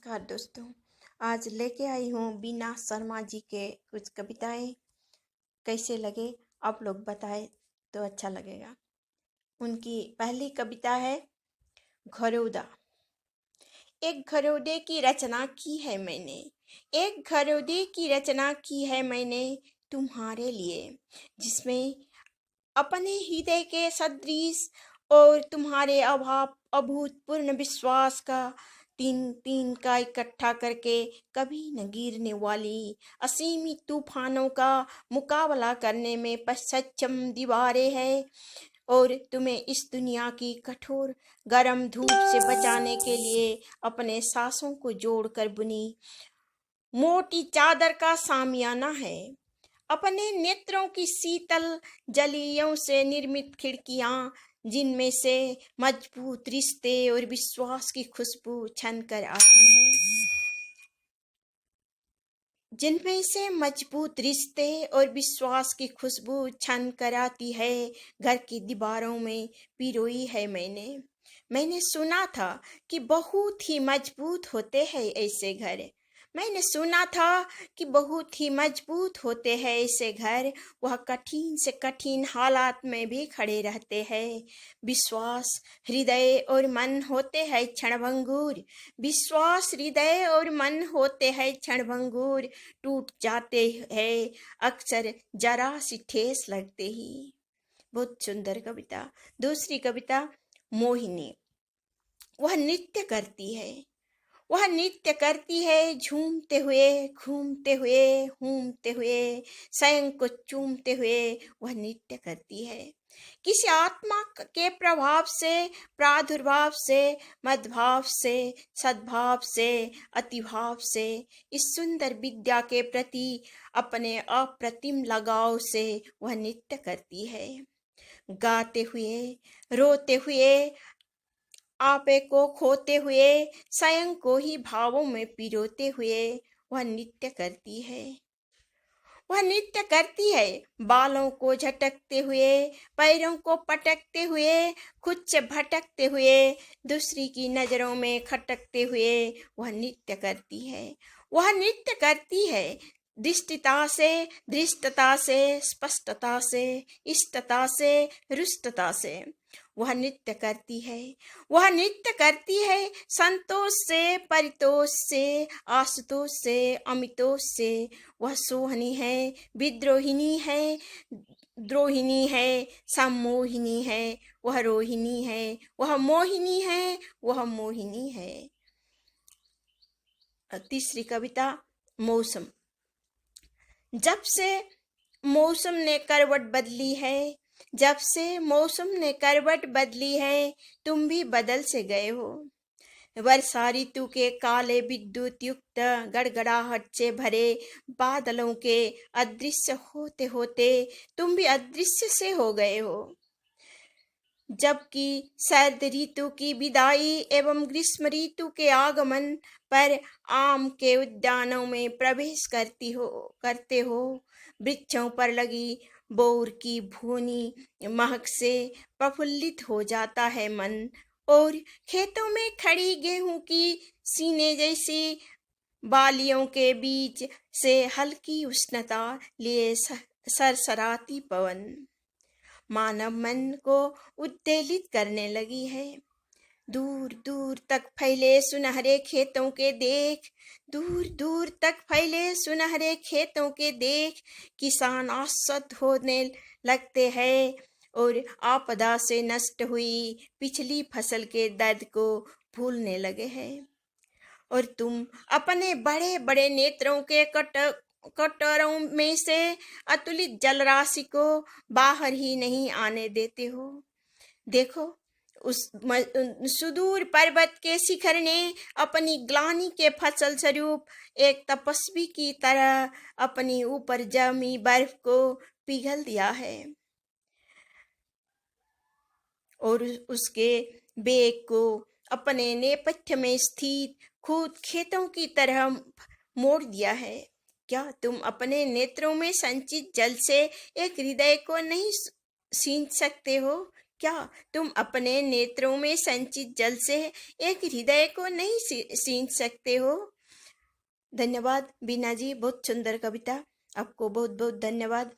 नमस्कार दोस्तों। आज लेके आई हूँ बीना शर्मा जी के कुछ कविताएं। कैसे लगे आप लोग बताएं तो अच्छा लगेगा। उनकी पहली कविता है घरौदा। एक घरौदे की रचना की है मैंने, एक घरौदे की रचना की है मैंने तुम्हारे लिए, जिसमें अपने हृदय के सदृश और तुम्हारे अभूतपूर्ण विश्वास का तीन तीन का इकट्ठा करके कभी न गिरने वाली असीमित तूफानों का मुकाबला करने में सक्षम दीवारें हैं, और तुम्हें इस दुनिया की कठोर गर्म धूप से बचाने के लिए अपने सांसों को जोड़कर बुनी मोटी चादर का सामियाना है। अपने नेत्रों की शीतल जलियों से निर्मित खिड़कियां, जिनमें से मजबूत रिश्ते और विश्वास की खुशबू छन कर आती है, जिनमें से मजबूत रिश्ते और विश्वास की खुशबू छन कर आती है। घर की दीवारों में पिरोई है मैंने सुना था कि बहुत ही मजबूत होते हैं ऐसे घर। मैंने सुना था कि बहुत ही मजबूत होते हैं ऐसे घर। वह कठिन से कठिन हालात में भी खड़े रहते हैं। विश्वास हृदय और मन होते हैं क्षणभंगुर, विश्वास हृदय और मन होते हैं क्षणभंगुर, टूट जाते हैं अक्सर जरा सी ठेस लगते ही। बहुत सुंदर कविता। दूसरी कविता मोहिनी। वह नृत्य करती है, वह नृत्य करती है, झूमते हुए घूमते हुए घूमते हुए स्वयं को चूमते हुए वह नृत्य करती है। किसी आत्मा के प्रभाव से, प्रादुर्भाव से, मदभाव से, सद्भाव से, अतिभाव से, इस सुंदर विद्या के प्रति अपने अप्रतिम लगाव से वह नृत्य करती है। गाते हुए, रोते हुए, आपे को खोते हुए, स्वयं को ही भावों में पिरोते हुए वह नृत्य करती है। वह नृत्य करती है बालों को झटकते हुए, पैरों को पटकते हुए, खुद से भटकते हुए, दूसरी की नजरों में खटकते हुए वह नृत्य करती है। वह नृत्य करती है दृष्टिता से, धृष्टता से, स्पष्टता से, इष्टता से, रुष्टता से वह नृत्य करती है। वह नृत्य करती है संतोष से, परितोष से, आशुतोष से, अमितोष से। वह सोहनी है, विद्रोहिणी है, द्रोहिणी है, सम्मोहिनी है, वह रोहिणी है, वह मोहिनी है, वह मोहिनी है। तीसरी कविता मौसम। जब से मौसम ने करवट बदली है, जब से मौसम ने करवट बदली है, तुम भी बदल से गए हो। वर्षा ऋतु के काले विद्युत युक्त गड़गड़ाहट से भरे बादलों के अदृश्य होते होते तुम भी अदृश्य से हो गए हो। जबकि शरद ऋतु की विदाई एवं ग्रीष्म ऋतु के आगमन पर आम के उद्यानों में प्रवेश करते हो, वृक्षों पर लगी बोर की भूनी महक से प्रफुल्लित हो जाता है मन, और खेतों में खड़ी गेहूं की सीने जैसी बालियों के बीच से हल्की उष्णता लिए सरसराती पवन मानव मन को उत्तेजित करने लगी है। दूर दूर तक फैले सुनहरे खेतों के देख, दूर दूर तक फैले सुनहरे खेतों के देख, किसान आश्वस्त होने लगते हैं और आपदा से नष्ट हुई पिछली फसल के दर्द को भूलने लगे हैं। और तुम अपने बड़े बड़े नेत्रों के कटोरों में से अतुलित जलराशि को बाहर ही नहीं आने देते हो। देखो, उस सुदूर पर्वत के शिखर ने अपनी ग्लानि के फसल स्वरूप एक तपस्वी की तरह अपनी ऊपर जमी बर्फ को पिघल दिया है और उसके वेग को अपने नेपथ्य में स्थित खुद खेतों की तरह मोड़ दिया है। क्या तुम अपने नेत्रों में संचित जल से एक हृदय को नहीं सींच सकते हो? क्या तुम अपने नेत्रों में संचित जल से एक हृदय को नहीं सींच सकते हो? धन्यवाद बीना जी, बहुत सुंदर कविता। आपको बहुत बहुत धन्यवाद।